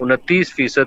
29%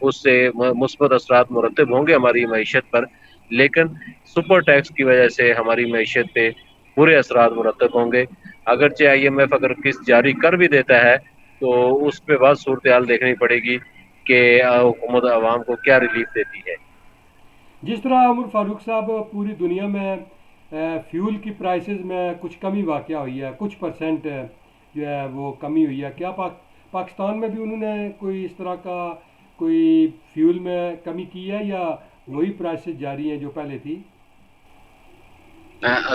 اس سے مثبت اثرات مرتب ہوں گے ہماری معیشت پر، لیکن سپر ٹیکس کی وجہ سے ہماری معیشت پہ برے اثرات مرتب ہوں گے۔ اگرچہ آئی ایم ایف اگر قسط جاری کر بھی دیتا ہے تو اس پہ بعض صورتحال دیکھنی پڑے گی کہ حکومت عوام کو کیا ریلیف دیتی ہے۔ جس طرح عمر فاروق صاحب پوری دنیا میں فیول کی پرائسز میں کچھ کمی واقع ہوئی ہے، کچھ پرسنٹ جو ہے وہ کمی ہوئی ہے، کیا پاکستان میں بھی انہوں نے کوئی اس طرح کا کوئی فیول میں کمی کی ہے یا وہی پرائسز جاری ہیں جو پہلے تھی؟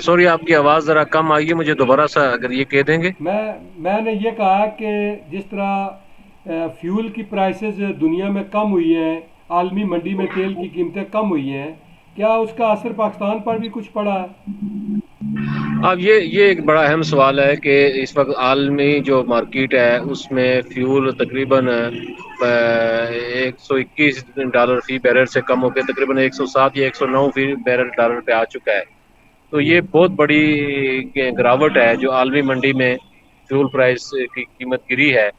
سوری آپ کی آواز ذرا کم آئی ہے، مجھے دوبارہ سا اگر یہ کہہ دیں گے۔ میں نے یہ کہا کہ جس طرح فیول کی پرائسز دنیا میں کم ہوئی ہیں، عالمی منڈی میں تیل کی قیمتیں کم ہوئی ہیں، کیا اس کا اثر پاکستان پر بھی کچھ پڑا ہے؟ اب یہ ایک بڑا اہم سوال ہے کہ اس وقت عالمی جو مارکیٹ ہے اس میں فیول تقریباً 121 ڈالر فی بیرل سے کم ہو کے تقریباً 107 یا 109 فی بیرل ڈالر پہ آ چکا ہے۔ تو یہ بہت بڑی گراوٹ ہے جو عالمی منڈی میں فیول پرائس کی قیمت گری ہے،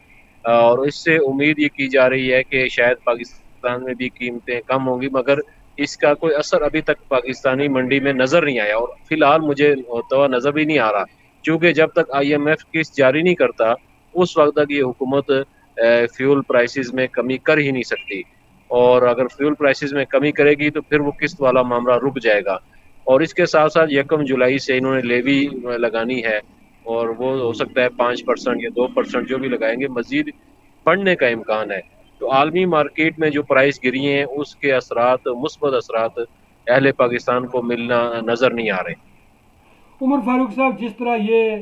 اور اس سے امید یہ کی جا رہی ہے کہ شاید پاکستان میں بھی قیمتیں کم ہوں گی، مگر اس کا کوئی اثر ابھی تک پاکستانی منڈی میں نظر نہیں آیا، اور فی الحال مجھے ہوتا ہوا نظر بھی نہیں آ رہا، کیونکہ جب تک آئی ایم ایف قسط جاری نہیں کرتا اس وقت تک یہ حکومت فیول پرائسز میں کمی کر ہی نہیں سکتی، اور اگر فیول پرائسز میں کمی کرے گی تو پھر وہ قسط والا معاملہ رک جائے گا۔ اور اس کے ساتھ ساتھ 1 جولائی سے انہوں نے لیوی لگانی ہے، اور وہ ہو سکتا ہے 5% یا 2% جو بھی لگائیں گے، مزید بڑھنے کا امکان ہے۔ تو عالمی مارکیٹ میں جو پرائس گری ہیں اس کے اثرات، مثبت اثرات اہل پاکستان کو ملنا نظر نہیں آ رہے۔ عمر فاروق صاحب، جس طرح یہ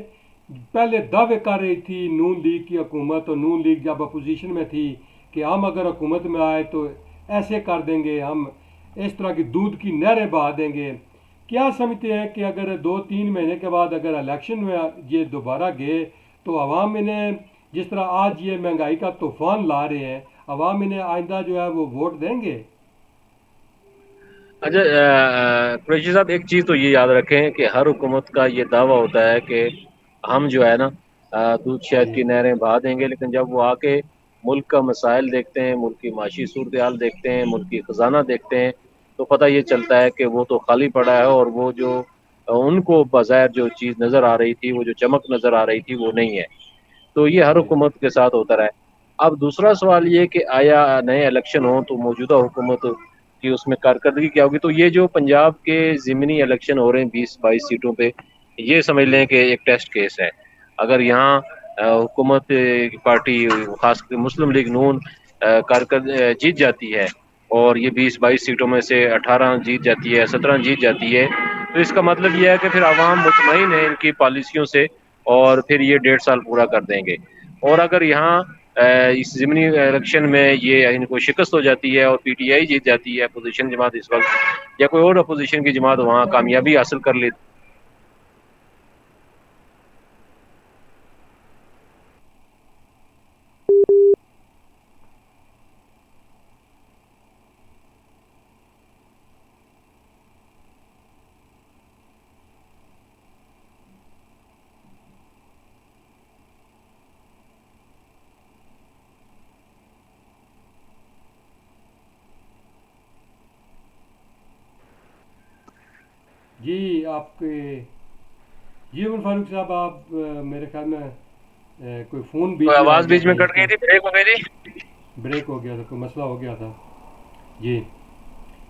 پہلے دعوے کر رہی تھی نون لیگ کی حکومت، اور نون لیگ جب اپوزیشن میں تھی کہ ہم اگر حکومت میں آئے تو ایسے کر دیں گے، ہم اس طرح کی دودھ کی نہریں بہا دیں گے، کیا سمجھتے ہیں کہ اگر 2-3 مہینے کے بعد اگر الیکشن میں یہ دوبارہ گئے تو عوام انہیں، جس طرح آج یہ مہنگائی کا طوفان لا رہے ہیں، عوام انہیں آئندہ جو ہے وہ ووٹ دیں گے؟ اچھا قریشی صاحب، ایک چیز تو یہ یاد رکھیں کہ ہر حکومت کا یہ دعویٰ ہوتا ہے کہ ہم جو ہے نا دودھ شہد جی کی نہریں بہا دیں گے، لیکن جب وہ آ کے ملک کا مسائل دیکھتے ہیں، ملک کی معاشی صورتحال دیکھتے ہیں، ملک کی خزانہ دیکھتے ہیں، تو پتہ یہ چلتا ہے کہ وہ تو خالی پڑا ہے، اور وہ جو ان کو بظاہر جو چیز نظر آ رہی تھی، وہ جو چمک نظر آ رہی تھی، وہ نہیں ہے۔ تو یہ ہر جی حکومت کے ساتھ ہوتا رہا ہے۔ اب دوسرا سوال یہ کہ آیا نئے الیکشن ہوں تو موجودہ حکومت کی اس میں کارکردگی کیا ہوگی؟ تو یہ جو پنجاب کے ضمنی الیکشن ہو رہے ہیں 20-22 سیٹوں پہ، یہ سمجھ لیں کہ ایک ٹیسٹ کیس ہے۔ اگر یہاں حکومت کی پارٹی، خاص کر مسلم لیگ نون جیت جاتی ہے، اور یہ 20-22 سیٹوں میں سے 18 جیت جاتی ہے، 17 جیت جاتی ہے، تو اس کا مطلب یہ ہے کہ پھر عوام مطمئن ہے ان کی پالیسیوں سے، اور پھر یہ 1.5 سال پورا کر دیں گے۔ اور اگر یہاں اس ضمنی الیکشن میں یہ ان کو شکست ہو جاتی ہے اور پی ٹی آئی جیت جاتی ہے، اپوزیشن جماعت اس وقت، یا کوئی اور اپوزیشن کی جماعت وہاں کامیابی حاصل کر لیتی جی آپ کے جی عمر فاروق صاحب، آپ میرے خیال میں کوئی فون تو بیچ میں آ آواز گیا بیچ تھا میں یا کٹ گئی کوئی تھی، بریک ہو گئی تھی۔ بریک ہو گیا تھا، کوئی مسئلہ ہو گیا تھا؟ جی،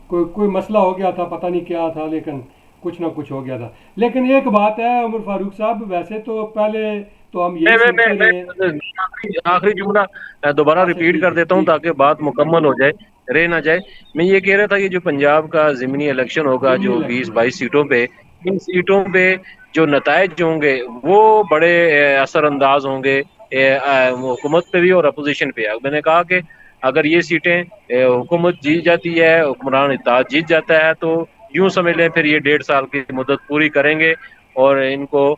کوئی مسئلہ ہو گیا تھا، پتہ نہیں کیا تھا، لیکن کچھ نہ کچھ ہو گیا تھا۔ لیکن ایک بات ہے عمر فاروق صاحب، ویسے تو پہلے تو ہم یہی سنتے رہے۔ آخری جملہ دوبارہ اچھا ریپیٹ ٹھیک کر ہے، دیتا ہوں ٹھیک تاکہ بات مکمل ہو جائے، رہ نہ جائے۔ میں یہ کہہ رہا تھا کہ جو پنجاب کا ضمنی الیکشن ہوگا ضمنی جو الیکشن ہے۔ 20-22 سیٹوں پہ، ان سیٹوں پہ جو نتائج ہوں گے وہ بڑے اثر انداز ہوں گے حکومت پہ بھی اور اپوزیشن پہ۔ میں نے کہا کہ اگر یہ سیٹیں حکومت جیت جاتی ہے، حکمران اتحاد جیت جاتا ہے، تو یوں سمجھ لیں پھر یہ 1.5 سال کی مدت پوری کریں گے، اور ان کو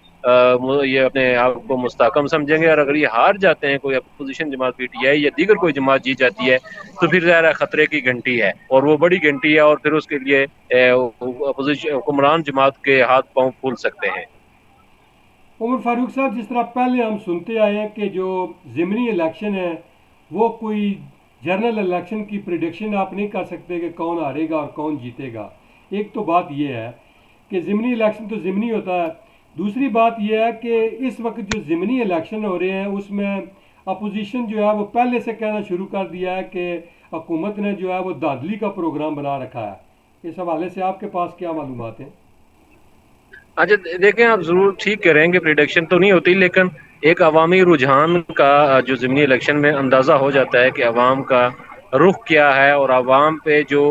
یہ اپنے آپ کو مستحکم سمجھیں گے۔ اور اگر یہ ہار جاتے ہیں، کوئی اپوزیشن جماعت پی ٹی آئی یا دیگر کوئی جماعت جیت جاتی ہے، تو پھر ظاہر خطرے کی گھنٹی ہے، اور وہ بڑی گھنٹی ہے، اور پھر اس کے لیے اپوزیشن حکمران جماعت کے ہاتھ پاؤں پھول سکتے ہیں۔ عمر فاروق صاحب، جس طرح پہلے ہم سنتے آئے ہیں کہ جو ضمنی الیکشن ہے وہ کوئی جنرل الیکشن کی پریڈکشن آپ نہیں کر سکتے کہ کون ہارے گا اور کون جیتے گا. ایک تو بات یہ ہے کہ ضمنی الیکشن تو ضمنی ہوتا ہے. دوسری بات یہ ہے کہ اس وقت جو ضمنی الیکشن ہو رہے ہیں اس میں اپوزیشن جو ہے وہ پہلے سے کہنا شروع کر دیا ہے کہ حکومت نے جو ہے وہ دھاندلی کا پروگرام بنا رکھا ہے. اس حوالے سے آپ کے پاس کیا معلومات ہیں؟ اچھا دیکھیں، آپ ضرور ٹھیک کہہ رہے ہیں کہ پریڈکشن تو نہیں ہوتی، لیکن ایک عوامی رجحان کا جو ضمنی الیکشن میں اندازہ ہو جاتا ہے کہ عوام کا رخ کیا ہے اور عوام پہ جو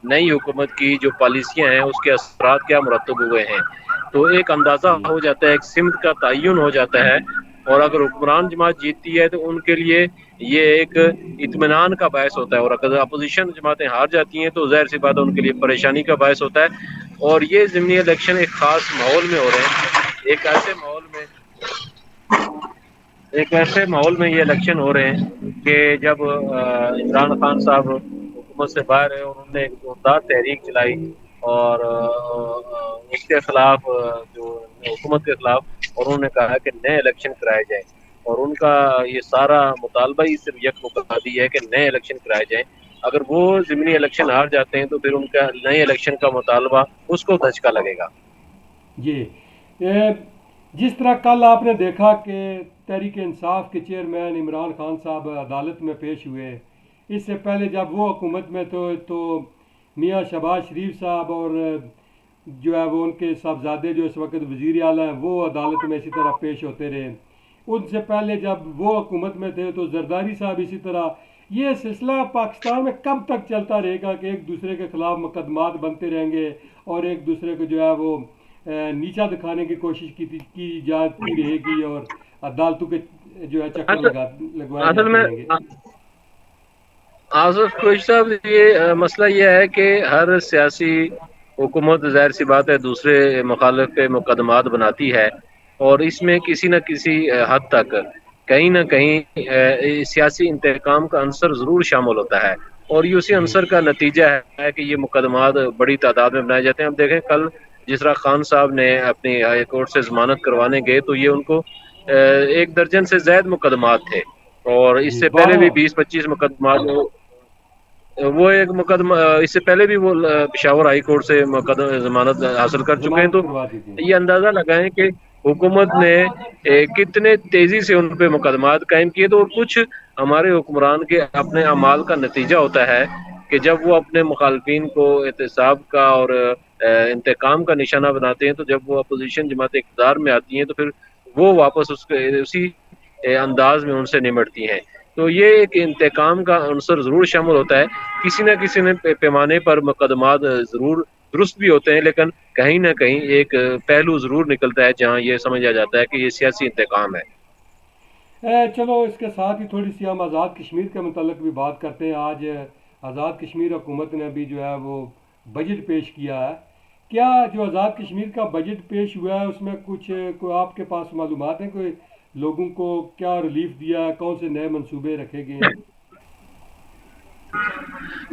نئی حکومت کی جو پالیسیاں ہیں اس کے اثرات کیا مرتب ہوئے ہیں. تو ایک اندازہ جی ہو جاتا ہے، ایک سمت کا تعین ہو جاتا ہے. اور اگر حکمران جماعت جیتتی ہے تو ان کے لیے یہ ایک اطمینان کا باعث ہوتا ہے، اور اگر اپوزیشن جماعتیں ہار جاتی ہیں تو ظاہر سی بات ہے ان کے لیے پریشانی کا باعث ہوتا ہے. اور یہ ضمنی الیکشن ایک خاص ماحول میں ہو رہے ہیں، ایک ایسے ماحول میں یہ الیکشن ہو رہے ہیں کہ جب عمران خان صاحب حکومت سے باہر ہے اور انہوں نے ایک زوردار تحریک چلائی اور اس کے خلاف جو حکومت کے خلاف، اور انہوں نے کہا کہ نئے الیکشن کرائے جائیں. اور ان کا یہ سارا مطالبہ ہی صرف یک مقصدی ہے کہ نئے الیکشن کرائے جائیں. اگر وہ ضمنی الیکشن ہار جاتے ہیں تو پھر ان کا نئے الیکشن کا مطالبہ اس کو دھچکا لگے گا. جی جس طرح کل آپ نے دیکھا کہ تحریک انصاف کے چیئرمین عمران خان صاحب عدالت میں پیش ہوئے. اس سے پہلے جب وہ حکومت میں تو میاں شہباز شریف صاحب اور جو ہے وہ ان کے صاحبزادے جو اس وقت وزیر اعلیٰ ہیں وہ عدالت میں اسی طرح پیش ہوتے رہے. ان سے پہلے جب وہ حکومت میں تھے تو زرداری صاحب اسی طرح. یہ سلسلہ پاکستان میں کب تک چلتا رہے گا کہ ایک دوسرے کے خلاف مقدمات بنتے رہیں گے اور ایک دوسرے کو جو ہے وہ نیچا دکھانے کی کوشش کی جاتی رہے گی اور عدالتوں کے جو ہے چکر لگوائے اصل جاتے میں رہیں گے؟ آصف کوشش صاحب، یہ مسئلہ یہ ہے کہ ہر سیاسی حکومت ظاہر سی بات ہے دوسرے مخالف پہ مقدمات بناتی ہے، اور اس میں کسی نہ کسی حد تک کہیں نہ کہیں سیاسی انتقام کا عنصر ضرور شامل ہوتا ہے. اور یہ اسی جی عنصر کا نتیجہ ہے کہ یہ مقدمات بڑی تعداد میں بنائے جاتے ہیں. اب دیکھیں کل جس طرح خان صاحب نے اپنی ہائی کورٹ سے ضمانت کروانے گئے تو یہ ان کو 1 درجن سے زائد مقدمات تھے، اور اس جی سے پہلے 12 بھی 20-25 مقدمات وہ ایک مقدمہ اس سے پہلے بھی وہ پشاور ہائی کورٹ سے ضمانت حاصل کر چکے ہیں. ضمانت تو کروا دی تھی. یہ اندازہ لگائیں کہ حکومت نے کتنے تیزی سے ان پہ مقدمات قائم کیے. تو کچھ ہمارے حکمران کے اپنے اعمال کا نتیجہ ہوتا ہے کہ جب وہ اپنے مخالفین کو احتساب کا اور انتقام کا نشانہ بناتے ہیں، تو جب وہ اپوزیشن جماعت اقتدار میں آتی ہیں تو پھر وہ واپس اسی انداز میں ان سے نمٹتی ہیں. تو یہ ایک انتقام کا عنصر ضرور شامل ہوتا ہے. کسی نہ کسی پیمانے پر مقدمات ضرور درست بھی ہوتے ہیں، لیکن کہیں نہ کہیں ایک پہلو ضرور نکلتا ہے جہاں یہ سمجھا جاتا ہے کہ یہ سیاسی انتقام ہے. چلو اس کے ساتھ ہی تھوڑی سی ہم آزاد کشمیر کے متعلق بھی بات کرتے ہیں. آج آزاد کشمیر حکومت نے بھی جو ہے وہ بجٹ پیش کیا ہے. کیا جو آزاد کشمیر کا بجٹ پیش ہوا ہے اس میں کوئی آپ کے پاس معلومات ہیں؟ کوئی لوگوں کو کیا ریلیف دیا ہے؟ کون سے نئے منصوبے رکھے گئے ہیں؟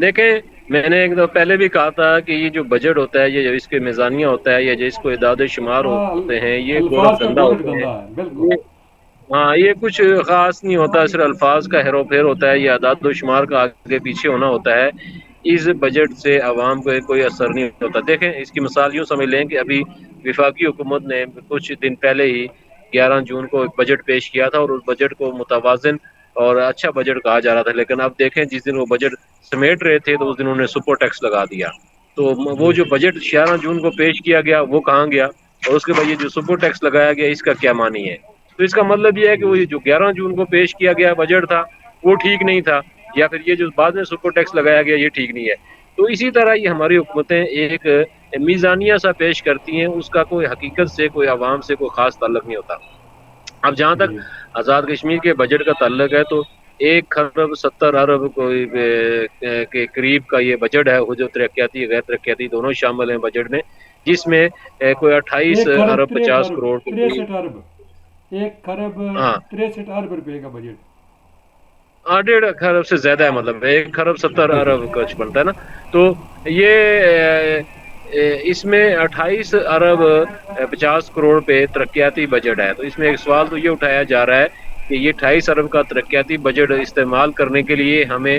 دیکھیں، میں نے ایک دفعہ پہلے بھی کہا تھا کہ یہ جو بجٹ ہوتا ہے، یہ جو اس کے میزانیہ ہوتا ہے یا جو اس کو اعداد و شمار ہوتے ہیں، یہ الفاظ گورکھ کا دھندا گورکھ ہوتے ہیں. دھندا ہے بالکل. یہ ہاں، یہ کچھ خاص نہیں ہوتا، صرف الفاظ کا ہیرو پھیر ہوتا ہے. یہ اعداد و شمار کا آگے پیچھے ہونا ہوتا ہے. اس بجٹ سے عوام کو کوئی اثر نہیں ہوتا. دیکھیں، اس کی مثال یوں سمجھ لیں کہ ابھی وفاقی حکومت نے کچھ دن پہلے ہی 11 جون کو ایک بجٹ پیش کیا تھا، اور اس بجٹ کو متوازن اور اچھا بجٹ کہا جا رہا تھا. لیکن اب دیکھیں، جس دن وہ بجٹ سمیٹ رہے تھے تو اس دن انہوں نے سپر ٹیکس لگا دیا. تو وہ جی جو بجٹ 11 جون کو پیش کیا گیا وہ کہاں گیا؟ اور اس کے بعد یہ جو سپر ٹیکس لگایا گیا اس کا کیا معنی ہے؟ تو اس کا مطلب یہ ہے کہ وہ جو 11 جون کو پیش کیا گیا بجٹ تھا وہ ٹھیک نہیں تھا، یا پھر یہ جو بعد میں سپر ٹیکس لگایا گیا یہ ٹھیک نہیں ہے. تو اسی طرح یہ ہماری حکومتیں ایک میزانیہ سا پیش کرتی ہیں، اس کا کوئی حقیقت سے، کوئی عوام سے کوئی خاص تعلق نہیں ہوتا. اب جہاں تک جی آزاد کشمیر کے بجٹ کا تعلق ہے تو 1 ارب 70 ارب کے قریب کا یہ بجٹ ہے. وہ جو ترقیاتی غیر ترقیاتی دونوں شامل ہیں بجٹ میں، جس میں کوئی 28 1 ارب خرب 63 50 ارب کروڑ کے قریب. 63 ارب 1 خرب ہاں 63 ارب روپے کا بجٹ. 1.5 ارب سے زیادہ ہے، مطلب 1 ارب 70 ارب کچھ بنتا ہے نا. تو یہ اس میں 28 ارب 50 کروڑ پہ ترقیاتی بجٹ ہے. تو اس میں ایک سوال تو یہ اٹھایا جا رہا ہے کہ یہ 28 ارب کا ترقیاتی بجٹ استعمال کرنے کے لیے ہمیں